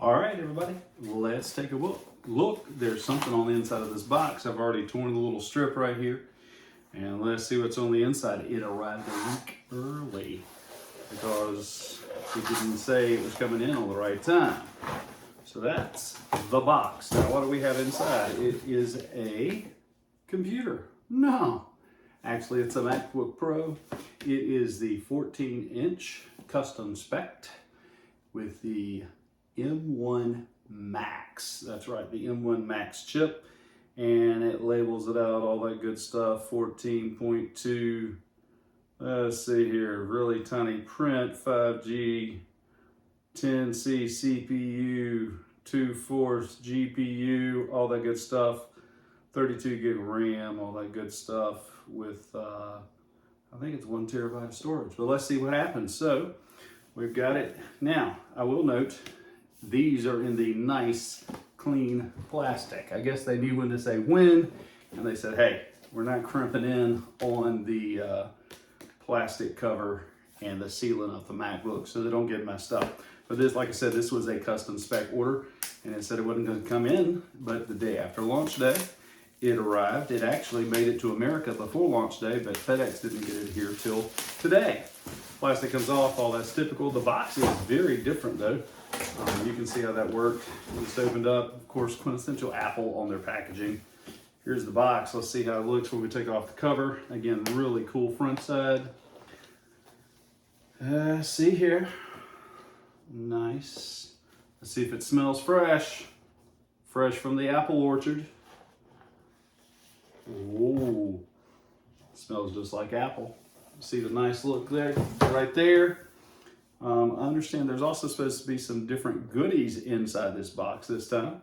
All right, everybody, let's take a look. Look, there's something on the inside of this box. I've already torn the little strip right here. And let's see what's on the inside. It arrived a week early because it didn't say it was coming in on the right time. So that's the box. Now, what do we have inside? It is a computer. No, actually it's a MacBook Pro. It is the 14-inch custom spec with the M1 MAX. That's right, the M1 MAX chip. And it labels it out, all that good stuff, 14.2, let's see here, really tiny print, 5G, 10C CPU, 2/4 GPU, all that good stuff, 32 gig RAM, all that good stuff with, I think it's 1 terabyte of storage. But let's see what happens. So we've got it. Now, I will note, these are in the nice, clean plastic. I guess they knew when to say when, and they said, hey, we're not crimping in on the plastic cover and the sealing of the MacBook so they don't get messed up. But this, like I said, this was a custom spec order, and it said it wasn't going to come in, but the day after launch day, it arrived. It actually made it to America before launch day, but FedEx didn't get it here till today. Plastic comes off, all that's typical. The box is very different though. You can see how that worked. Just opened up, of course, quintessential Apple on their packaging. Here's the box. Let's see how it looks when we take off the cover. Again, really cool front side. See here. Nice. Let's see if it smells fresh. Fresh from the apple orchard. Ooh, smells just like apple. See the nice look there, right there. I understand there's also supposed to be some different goodies inside this box this time,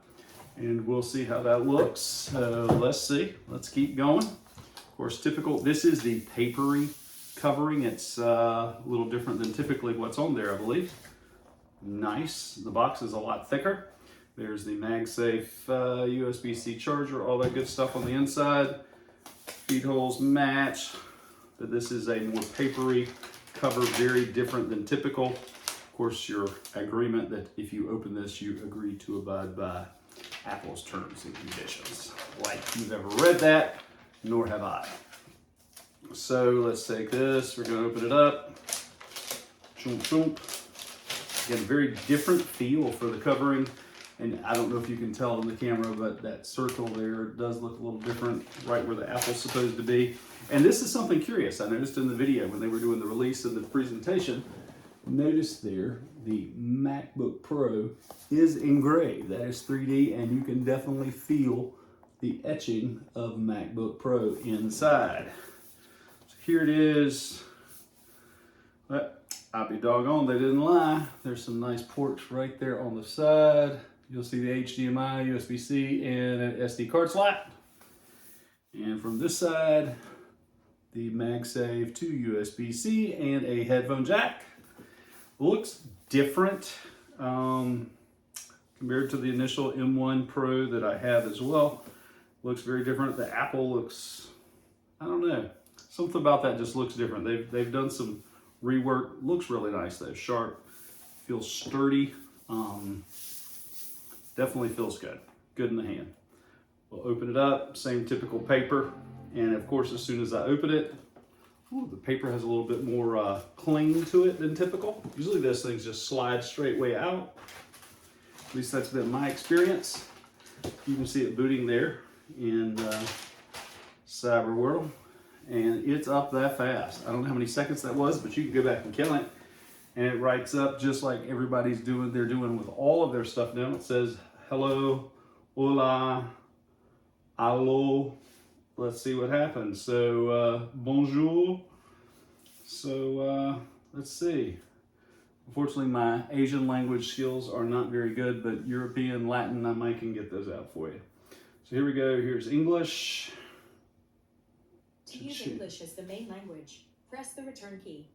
and we'll see how that looks. Let's see. Let's keep going. Of course, typical. This is the papery covering. It's a little different than typically what's on there, I believe. Nice. The box is a lot thicker. There's the MagSafe USB-C charger, all that good stuff on the inside. Feed holes match, but this is a more papery cover, very different than typical. Of course, your agreement that if you open this, you agree to abide by Apple's terms and conditions. Like you've ever read that, nor have I. So let's take this, we're gonna open it up. Choomp, choomp. Again, very different feel for the covering. And I don't know if you can tell in the camera, but that circle there does look a little different right where the apple's supposed to be. And this is something curious. I noticed in the video when they were doing the release of the presentation, notice there the MacBook Pro is engraved. That is 3D, and you can definitely feel the etching of MacBook Pro inside. So here it is. I'll be doggone, they didn't lie. There's some nice ports right there on the side. You'll see the HDMI, USB-C, and an SD card slot. And from this side, the MagSafe 2 USB-C and a headphone jack. Looks different compared to the initial M1 Pro that I have as well. Looks very different. The Apple looks, I don't know, something about that just looks different. They've done some rework. Looks really nice though, sharp, feels sturdy. Definitely feels good. Good in the hand. We'll open it up, same typical paper. And of course, as soon as I open it, ooh, the paper has a little bit more cling to it than typical. Usually those things just slide straight way out. At least that's been my experience. You can see it booting there in Cyber World. And it's up that fast. I don't know how many seconds that was, but you can go back and count it. And it writes up just like everybody's doing, they're doing with all of their stuff now. It says, hello, hola, allo. Let's see what happens. So, bonjour. So, let's see. Unfortunately, my Asian language skills are not very good, but European, Latin, I might can get those out for you. So here we go. Here's English. To use English as the main language, press the return key.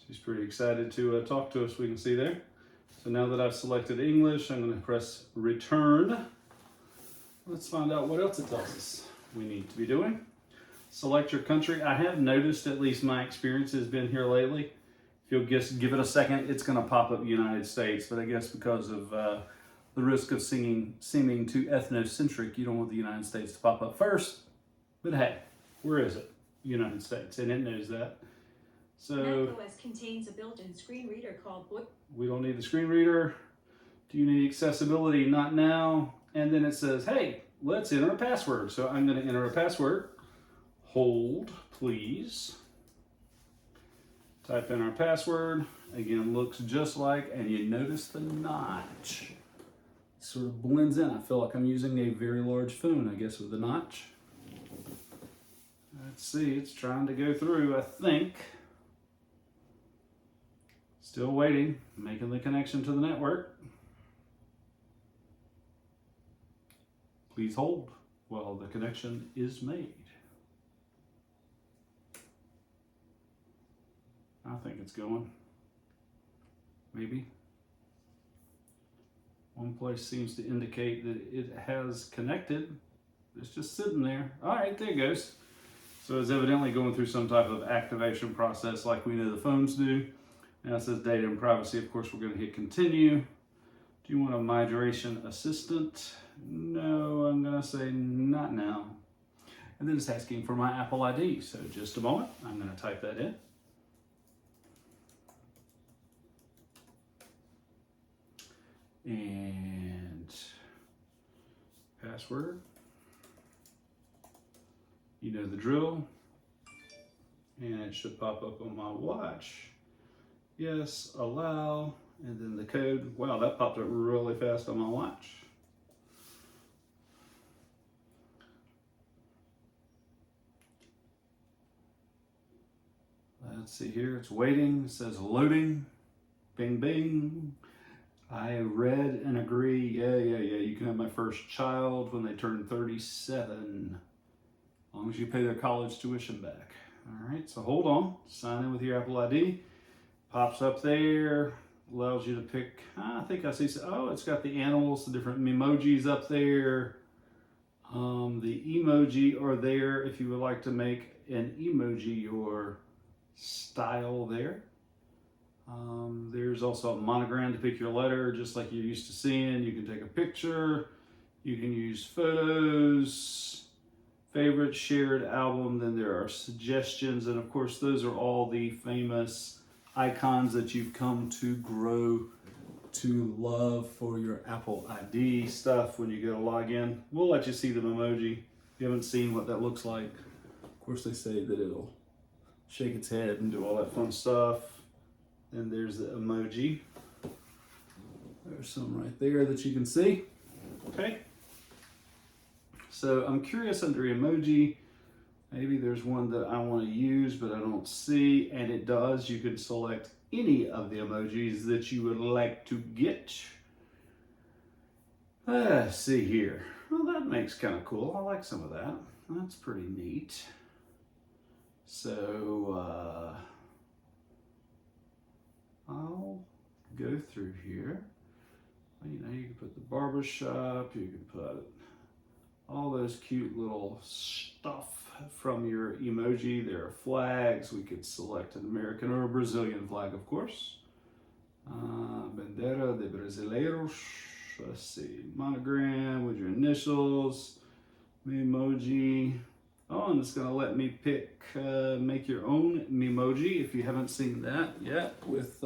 She's pretty excited to talk to us, we can see there. So now that I've selected English, I'm going to press return. Let's find out what else it tells us we need to be doing. Select your country. I have noticed, at least my experience has been here lately, If you'll just give it a second, it's going to pop up United States, but I guess because of the risk of seeming too ethnocentric, you don't want the United States to pop up first. But hey, where is it? United States, and it knows that. So macOS contains a built-in screen reader called Book. We don't need the screen reader. Do you need accessibility? Not now. And then it says, hey, let's enter a password. So I'm going to enter a password. Hold, please. Type in our password. Again, looks just like, and you notice the notch. Sort of blends in. I feel like I'm using a very large phone, I guess, with the notch. Let's see, it's trying to go through, I think. Still waiting, making the connection to the network. Please hold while the connection is made. I think it's going. Maybe. One place seems to indicate that it has connected. It's just sitting there. All right, there it goes. So it's evidently going through some type of activation process like we know the phones do. Now it says data and privacy. Of course, we're going to hit continue. Do you want a migration assistant? No, I'm going to say not now. And then it's asking for my Apple ID. So just a moment. I'm going to type that in. And password. You know the drill. And it should pop up on my watch. Yes, allow, and then the code. Wow, that popped up really fast on my watch. Let's see here, it's waiting. It says loading. Bing, bing. I read and agree. Yeah. You can have my first child when they turn 37. As long as you pay their college tuition back. All right, so hold on. Sign in with your Apple ID. Pops up there. Allows you to pick, I think I see, oh, it's got the animals, the different emojis up there. The emoji are there if you would like to make an emoji your style there. There's also a monogram to pick your letter, just like you're used to seeing. You can take a picture. You can use photos, favorite, shared album. Then there are suggestions. And of course, those are all the famous icons that you've come to grow to love for your Apple ID stuff when you go to log in. We'll let you see the emoji. If you haven't seen what that looks like, of course they say that it'll shake its head and do all that fun stuff. And there's the emoji. There's some right there that you can see. Okay. So I'm curious under emoji, maybe there's one that I want to use, but I don't see, and it does. You can select any of the emojis that you would like to get. Let's see here. Well, that makes kind of cool. I like some of that. That's pretty neat. So, I'll go through here. You know, you can put the barbershop, you can put all those cute little stuff from your emoji. There are flags. We could select an American or a Brazilian flag, of course. Bandeira de Brasileiros. Let's see, monogram with your initials, Memoji. Oh, and it's gonna let me pick, make your own Memoji if you haven't seen that yet with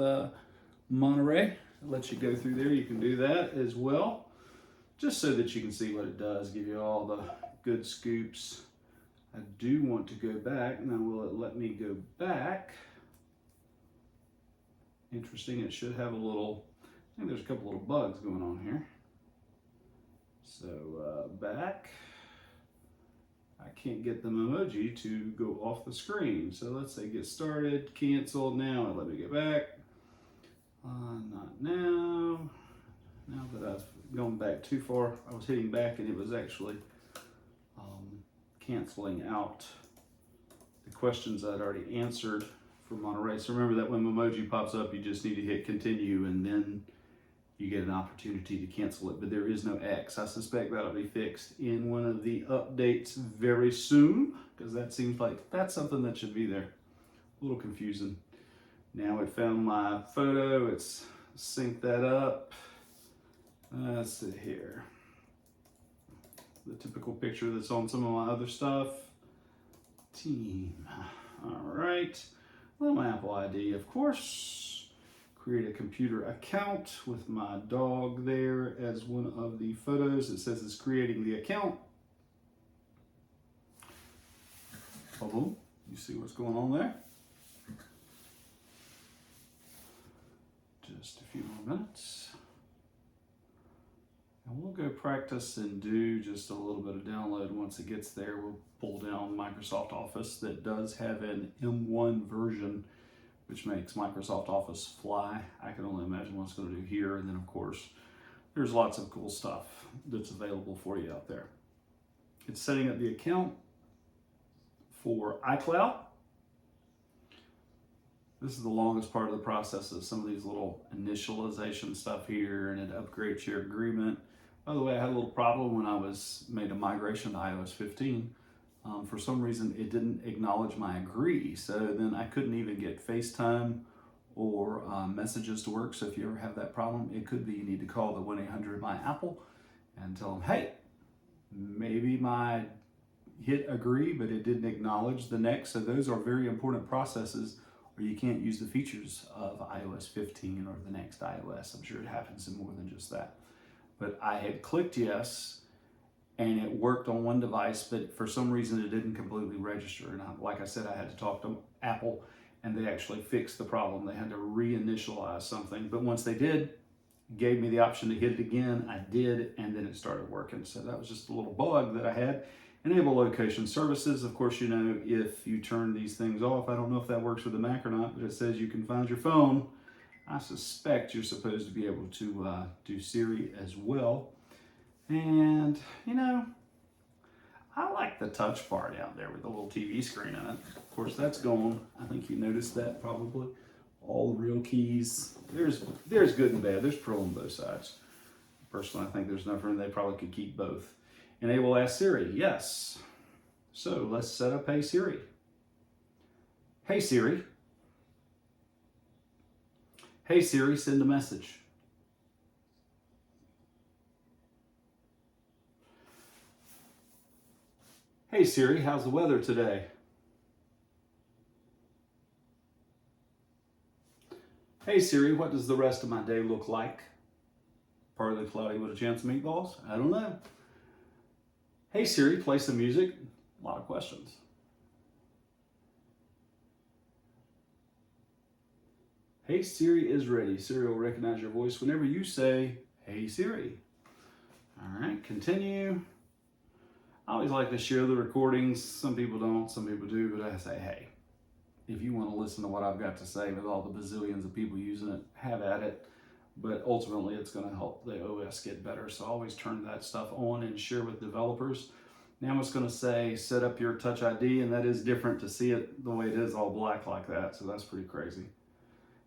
Monterey. It lets you go through there. You can do that as well, just so that you can see what it does, give you all the good scoops. I do want to go back. Now, will it let me go back? Interesting, it should have a little, I think there's a couple little bugs going on here. So back, I can't get the emoji to go off the screen. So let's say get started, cancel now, let me get back. Not now. Now that I've gone back too far, I was hitting back and it was actually canceling out the questions I'd already answered for Monterey. So remember that when Memoji pops up, you just need to hit continue and then you get an opportunity to cancel it. But there is no X. I suspect that'll be fixed in one of the updates very soon, because that seems like that's something that should be there. A little confusing. Now it found my photo, it's synced that up. Let's see here. The typical picture that's on some of my other stuff. Team. All right. Well, my Apple ID, of course. Create a computer account with my dog there as one of the photos. It says it's creating the account. Boom. You see what's going on there? Just a few more minutes. And we'll go practice and do just a little bit of download. Once it gets there, we'll pull down Microsoft Office that does have an M1 version, which makes Microsoft Office fly. I can only imagine what it's going to do here. And then, of course, there's lots of cool stuff that's available for you out there. It's setting up the account for iCloud. This is the longest part of the process of some of these little initialization stuff here, and it upgrades your agreement. By the way, I had a little problem when I made a migration to iOS 15. For some reason, it didn't acknowledge my agree, so then I couldn't even get FaceTime or messages to work. So if you ever have that problem, it could be you need to call the 1-800-MY-APPLE and tell them, hey, maybe my hit agree, but it didn't acknowledge the next. So those are very important processes, or you can't use the features of iOS 15 or the next iOS. I'm sure it happens in more than just that. But I had clicked yes, and it worked on one device, but for some reason it didn't completely register. And like I said, I had to talk to Apple, and they actually fixed the problem. They had to reinitialize something, but once they did, gave me the option to hit it again. I did, and then it started working. So that was just a little bug that I had. Enable location services. Of course, you know, if you turn these things off, I don't know if that works with the Mac or not, but it says you can find your phone. I suspect you're supposed to be able to do Siri as well. And, you know, I like the touch bar down there with the little TV screen in it. Of course, that's gone. I think you noticed that probably. All the real keys. There's good and bad. There's pro on both sides. Personally, I think there's enough room. They probably could keep both. Enable Ask Siri. Yes. So let's set up Hey Siri. Hey Siri. Hey Siri, send a message. Hey Siri, how's the weather today? Hey Siri, what does the rest of my day look like? Partly cloudy with a chance of meatballs? I don't know. Hey Siri, play some music. A lot of questions. Hey Siri is ready. Siri will recognize your voice whenever you say, Hey Siri. All right, continue. I always like to share the recordings. Some people don't, some people do, but I say, hey, if you want to listen to what I've got to say with all the bazillions of people using it, have at it. But ultimately, it's going to help the OS get better. So I always turn that stuff on and share with developers. Now it's going to say, set up your Touch ID, and that is different to see it the way it is all black like that. So that's pretty crazy.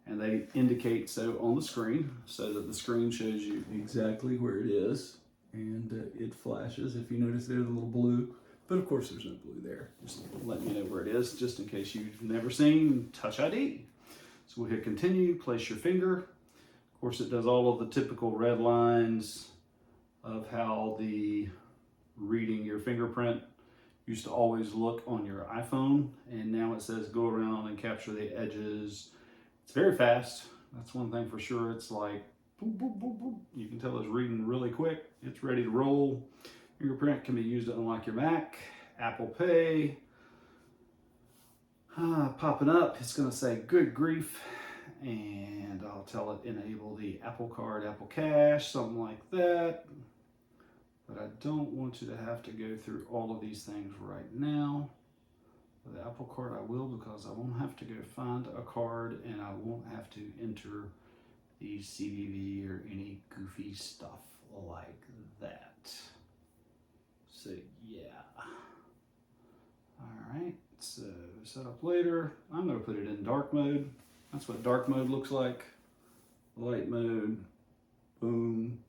And they indicate so on the screen so that the screen shows you exactly where it is. And it flashes, if you notice there, the little blue. But of course, there's no blue there. Just letting you know where it is, just in case you've never seen Touch ID. So we'll hit continue, place your finger. Of course, it does all of the typical red lines of how the reading your fingerprint used to always look on your iPhone. And now it says go around and capture the edges. It's very fast. That's one thing for sure. It's like, boop, boop, boop, boop. You can tell it's reading really quick. It's ready to roll. Fingerprint can be used to unlock your Mac. Apple Pay. Popping up, it's going to say good grief. And I'll tell it enable the Apple Card, Apple Cash, something like that. But I don't want you to have to go through all of these things right now. For the Apple Card, I will, because I won't have to go find a card, and I won't have to enter the CVV or any goofy stuff like that. So yeah. All right, so set up later. I'm gonna put it in dark mode. That's what dark mode looks like. Light mode, boom,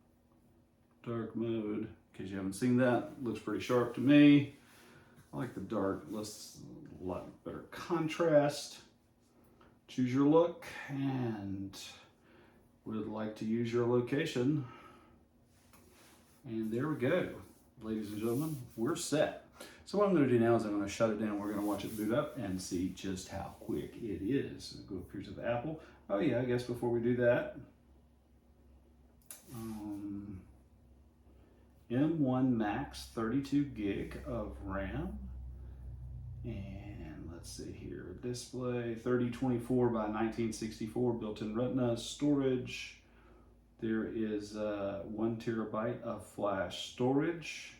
dark mode. In case you haven't seen that, looks pretty sharp to me. I like the dark, a lot better contrast. choose your look, and would like to use your location. And there we go, ladies and gentlemen, we're set. So what I'm going to do now is I'm going to shut it down. We're going to watch it boot up and see just how quick it is. Go up here to the Apple. Oh yeah, I guess before we do that, M1 MAX 32 gig of RAM. And let's see here, display 3024 by 1964, built-in Retina storage. There is 1 terabyte of flash storage,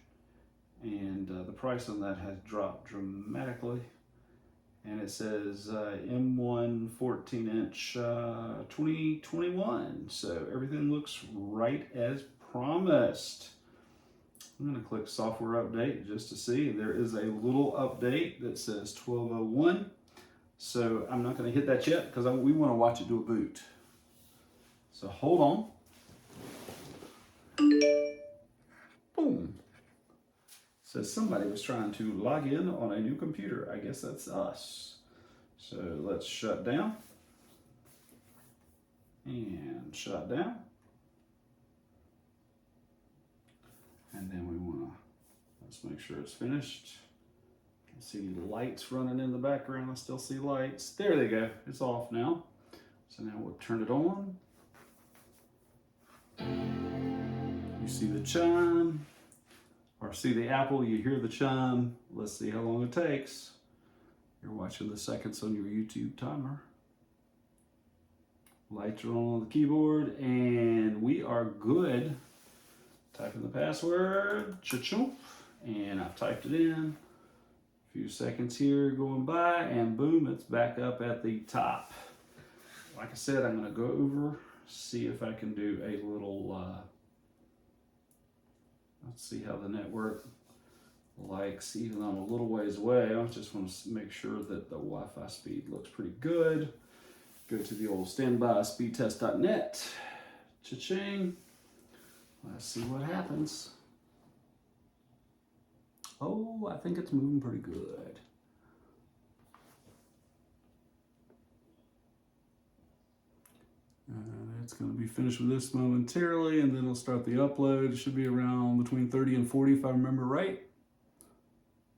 and the price on that has dropped dramatically. And it says M1 14-inch 2021, so everything looks right as promised. I'm going to click software update just to see. There is a little update that says 1201. So I'm not going to hit that yet because we want to watch it do a boot. So hold on. Boom. Says somebody was trying to log in on a new computer. I guess that's us. So let's shut down. And shut down. And then we want to, let's make sure it's finished. I see lights running in the background. I still see lights. There they go. It's off now. So now we'll turn it on. You see the chime, or see the Apple, you hear the chime. Let's see how long it takes. You're watching the seconds on your YouTube timer. Lights are on the keyboard, and we are good. Type in the password, cha-chomp, and I've typed it in. A few seconds here going by, and boom, it's back up at the top. Like I said, I'm going to go over, see if I can do a little, let's see how the network likes, even though I'm a little ways away. I just want to make sure that the Wi-Fi speed looks pretty good. Go to the old standby speedtest.net, cha-ching. Let's see what happens. Oh, I think it's moving pretty good. It's going to be finished with this momentarily, and then it'll start the upload. It should be around between 30 and 40 if I remember right.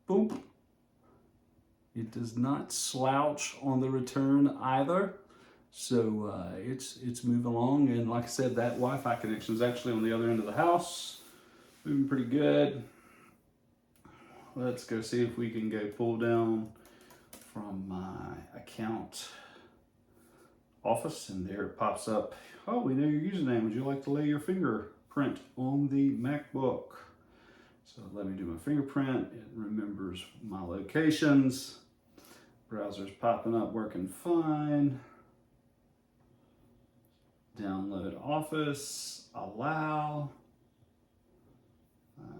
Boom. It does not slouch on the return either. So it's moving along, and like I said, that Wi-Fi connection is actually on the other end of the house. Moving pretty good. Let's go see if we can go pull down from my account office, and there it pops up. Oh, we know your username. Would you like to lay your fingerprint on the MacBook? So let me do my fingerprint. It remembers my locations. Browser's popping up, working fine. Download Office, allow.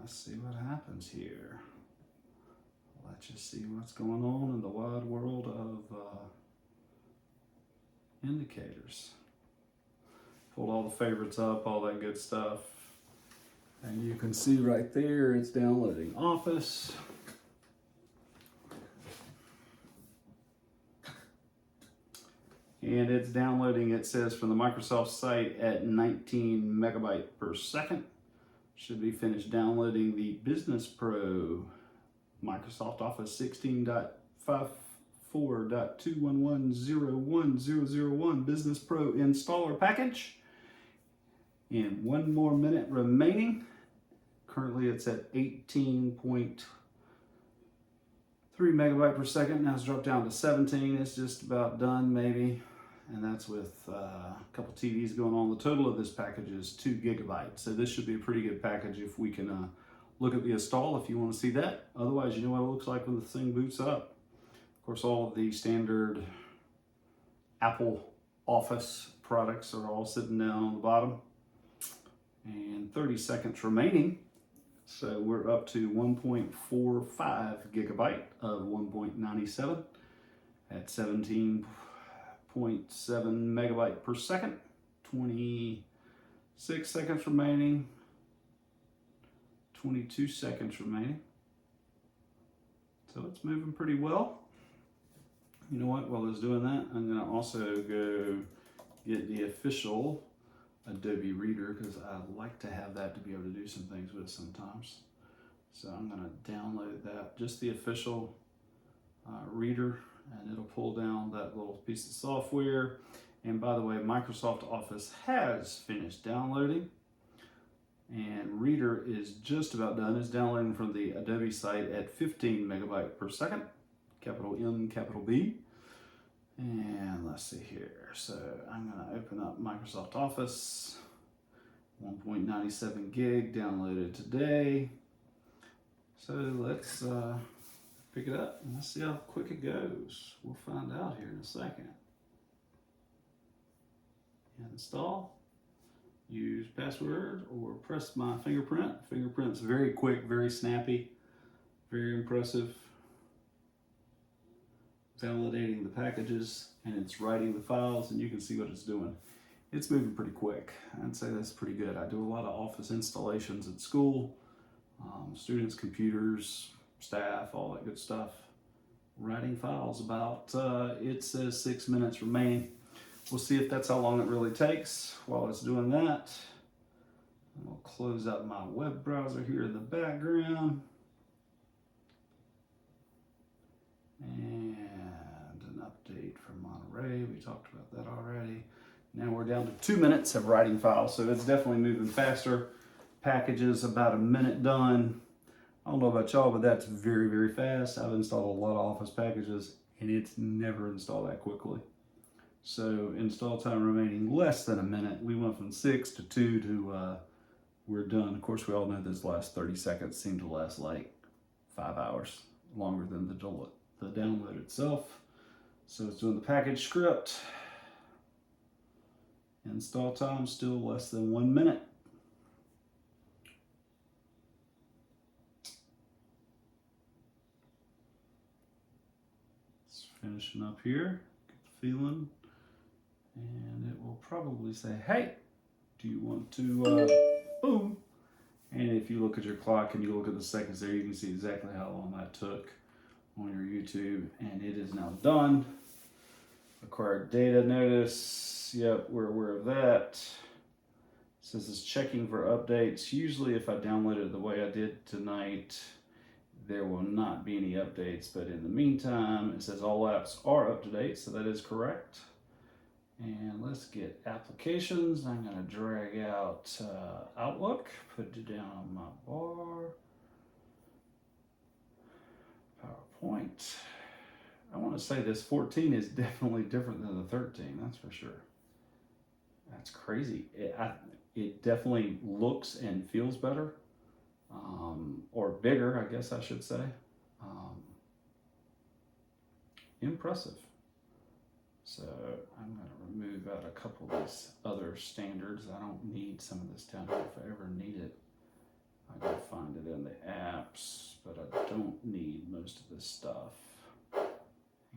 Let's see what happens here. Let's just see what's going on in the wide world of indicators. Pulled all the favorites up, all that good stuff. And you can see right there, it's downloading Office. And it's downloading, it says, from the Microsoft site at 19 megabyte per second. Should be finished downloading the Business Pro Microsoft Office 16.54.211.01001 Business Pro installer package. And 1 more minute remaining. Currently it's at 18.3 megabyte per second. Now it's dropped down to 17. It's just about done maybe. And that's with a couple TVs going on. The total of this package is 2 gigabytes. So this should be a pretty good package if we can look at the install if you want to see that. Otherwise, you know what it looks like when the thing boots up. Of course, all of the standard Apple Office products are all sitting down on the bottom. And 30 seconds remaining. So we're up to 1.45 gigabyte of 1.97 at 17.7 megabyte per second. 26 seconds remaining. 22 seconds remaining. So it's moving pretty well. You know what, while I was doing that, I'm gonna also go get the official Adobe Reader because I like to have that to be able to do some things with sometimes. So I'm gonna download that, just the official reader, and it'll pull down that little piece of software. And by the way, Microsoft Office has finished downloading, and Reader is just about done. It's downloading from the Adobe site at 15 megabyte per second, capital M, capital B. And let's see here. So I'm gonna open up Microsoft Office, 1.97 gig downloaded today. So let's pick it up and let's see how quick it goes. We'll find out here in a second. Install, use password, or press my fingerprint. Fingerprint's very quick, very snappy, very impressive. Validating the packages, and it's writing the files, and you can see what it's doing. It's moving pretty quick. I'd say that's pretty good. I do a lot of Office installations at school, students' computers, staff, all that good stuff. Writing files about, it says 6 minutes remaining. We'll see if that's how long it really takes. While it's doing that, I'll close out my web browser here in the background. And an update from Monterey, we talked about that already. Now we're down to 2 minutes of writing files, so it's definitely moving faster. Packages about a minute done. I don't know about y'all, but that's very, very fast. I've installed a lot of Office packages, and it's never installed that quickly. So install time remaining less than a minute. We went from 6 to 2 to we're done. Of course, we all know this last 30 seconds seem to last like 5 hours, longer than the download itself. So it's doing the package script. Install time still less than 1 minute. It's finishing up here. Get the feeling. And it will probably say, hey, do you want to, boom. And if you look at your clock and you look at the seconds there, you can see exactly how long that took on your YouTube. And it is now done. Acquired data notice. Yep, we're aware of that. It says it's checking for updates. Usually if I download it the way I did tonight, there will not be any updates. But in the meantime, it says all apps are up to date, so that is correct. And let's get applications. I'm going to drag out Outlook, put it down on my bar. PowerPoint. I want to say this 14 is definitely different than the 13, that's for sure. That's crazy. It definitely looks and feels better, or bigger, I guess I should say. Impressive. So I'm going to remove out a couple of these other standards. I don't need some of this down here. If I ever need it, I gotta find it in the apps, but I don't need most of this stuff,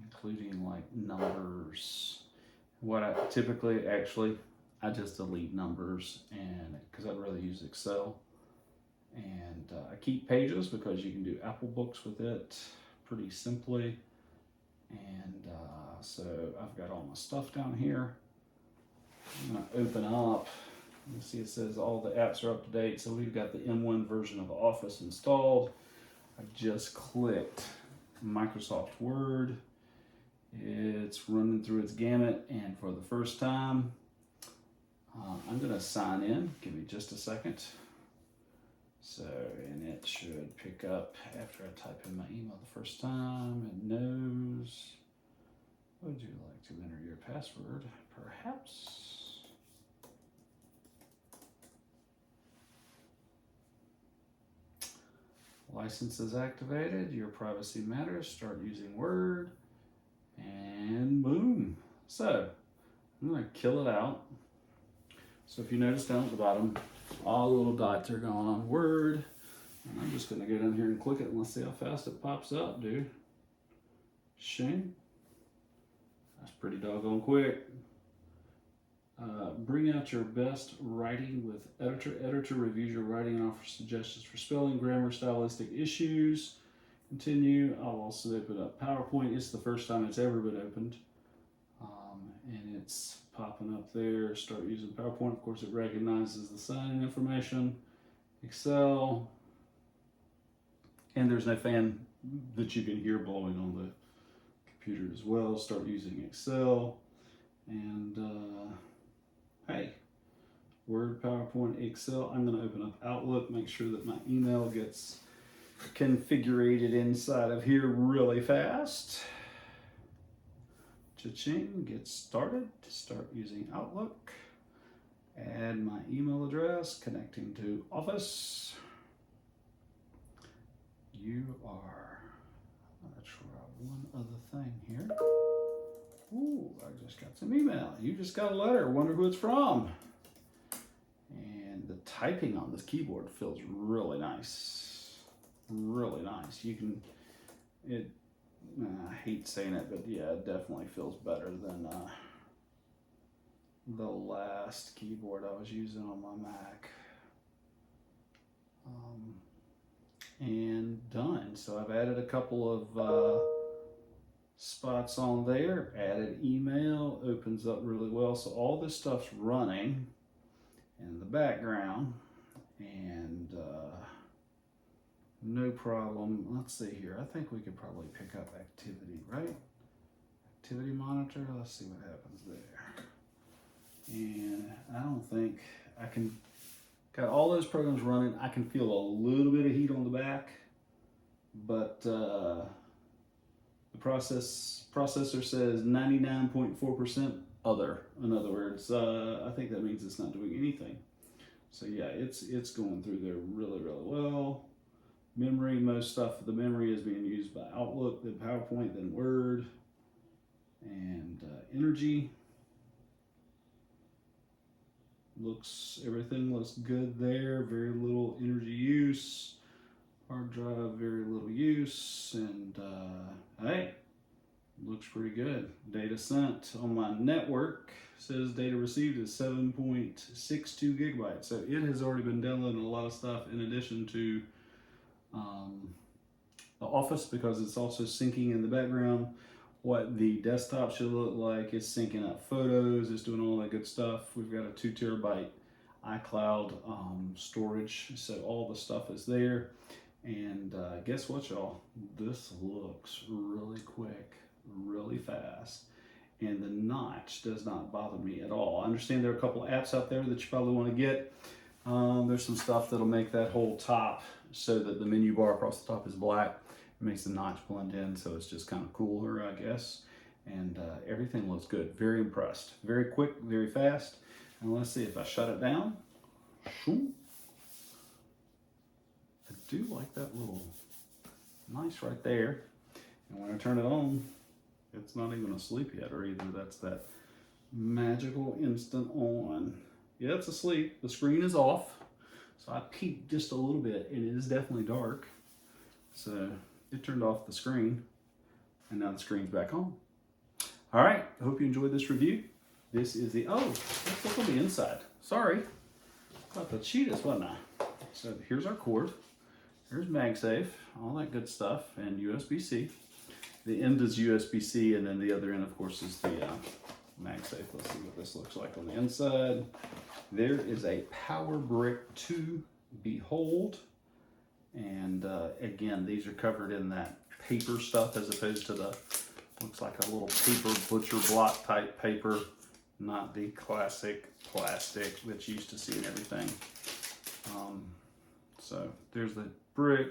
including like numbers. What I typically, I just delete numbers, and because I'd rather use Excel. And I keep Pages because you can do Apple Books with it pretty simply. And so I've got all my stuff down here. I'm going to open up. You see it says all the apps are up to date. So we've got the M1 version of Office installed. I just clicked Microsoft Word. It's running through its gamut, and for the first time, I'm going to sign in. Give me just a second. So, and it should pick up after I type in my email the first time. It knows. Would you like to enter your password? Perhaps. License is activated. Your privacy matters. Start using Word. And boom. So, I'm going to kill it out. So if you notice down at the bottom, all the little dots are going on Word. And I'm just going to go down here and click it and let's see how fast it pops up, dude. Shame. That's pretty doggone quick. Bring out your best writing with editor. Editor reviews your writing and offers suggestions for spelling, grammar, stylistic issues. Continue. I'll also open up PowerPoint. It's the first time it's ever been opened. And it's popping up there. Start using PowerPoint. Of course, it recognizes the sign-in information. Excel. And there's no fan that you can hear blowing on the computer as well. Start using Excel. And hey, Word, PowerPoint, Excel. I'm going to open up Outlook, make sure that my email gets configured inside of here really fast. Cha-ching, get started. Start using Outlook. Add my email address, connecting to Office. You are, let's try one other thing here. Ooh, I just got some email. You just got a letter. Wonder who it's from. And the typing on this keyboard feels really nice. Really nice. You can, I hate saying it, but yeah, it definitely feels better than the last keyboard I was using on my Mac. And done. So I've added a couple of spots on there, added email, opens up really well. So all this stuff's running in the background, and no problem. Let's see here. I think we could probably pick up activity, right? Activity monitor. Let's see what happens there. And I don't think I can. Got all those programs running. I can feel a little bit of heat on the back, but the processor says 99.4% other. In other words, I think that means it's not doing anything. So yeah, it's going through there really, really well. Memory, most stuff, the memory is being used by Outlook, then PowerPoint, then Word, and energy. Everything looks good there. Very little energy use. Hard drive, very little use. And hey, looks pretty good. Data sent on my network says data received is 7.62 gigabytes. So it has already been downloading a lot of stuff in addition to the Office, because it's also syncing in the background what the desktop should look like. It's syncing up photos, it's doing all that good stuff. We've got a 2 terabyte iCloud storage, so all the stuff is there. And guess what, y'all? This looks really quick, really fast, and the notch does not bother me at all. I understand there are a couple apps out there that you probably want to get. There's some stuff that'll make that whole top so that the menu bar across the top is black. It makes the notch blend in, so it's just kind of cooler, I guess. And everything looks good. Very impressed. Very quick, very fast. And let's see if I shut it down. I do like that little nice right there. And when I turn it on, it's not even asleep yet, or either that's that magical instant on. Yeah, it's asleep. The screen is off. So I peeked just a little bit, and it is definitely dark. So it turned off the screen, and now the screen's back on. All right, I hope you enjoyed this review. This is the, oh, let's look on the inside. Sorry, about the cheetahs, wasn't I? So here's our cord. Here's MagSafe, all that good stuff, and USB-C. The end is USB-C, and then the other end, of course, is the MagSafe. Let's see what this looks like on the inside. There is a power brick to behold. And again, these are covered in that paper stuff as opposed to the, looks like a little paper butcher block type paper, not the classic plastic that's used to seeing everything. So there's the brick.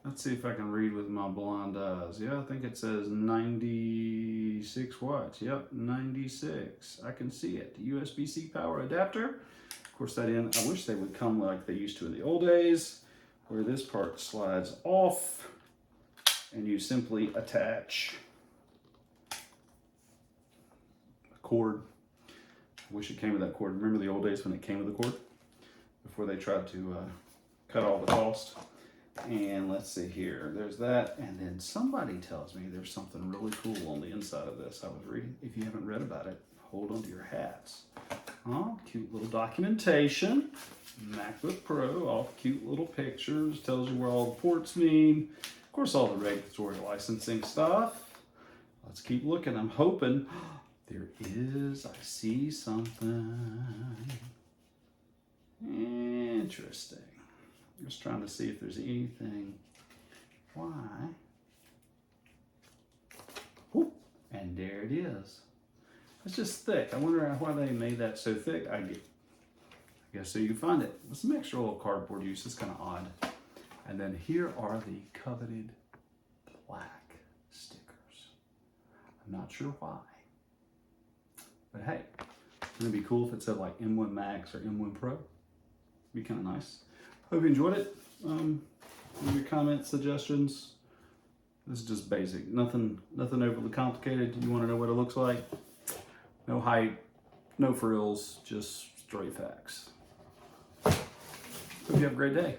Let's see if I can read with my blind eyes. Yeah, I think it says 96 watts. Yep, 96. I can see it. USB-C power adapter. Of course, that end, I wish they would come like they used to in the old days, where this part slides off and you simply attach a cord. I wish it came with that cord. Remember the old days when it came with a cord? Before they tried to cut all the cost. And let's see here, there's that. And then somebody tells me there's something really cool on the inside of this. I was reading. If you haven't read about it, hold on to your hats. Oh, cute little documentation. MacBook Pro, all cute little pictures, tells you where all the ports mean. Of course, all the regulatory licensing stuff. Let's keep looking. I'm hoping there is, I see something interesting. Just trying to see if there's anything. Why? Whoop, and there it is. It's just thick. I wonder why they made that so thick. I guess so you can find it. With some extra little cardboard use. It's kind of odd. And then here are the coveted black stickers. I'm not sure why. But hey, wouldn't it be cool if it said like M1 Max or M1 Pro? Be kind of nice. Hope you enjoyed it. Leave your comments, suggestions. This is just basic. Nothing overly complicated. You want to know what it looks like? No height, no frills, just straight facts. Hope you have a great day.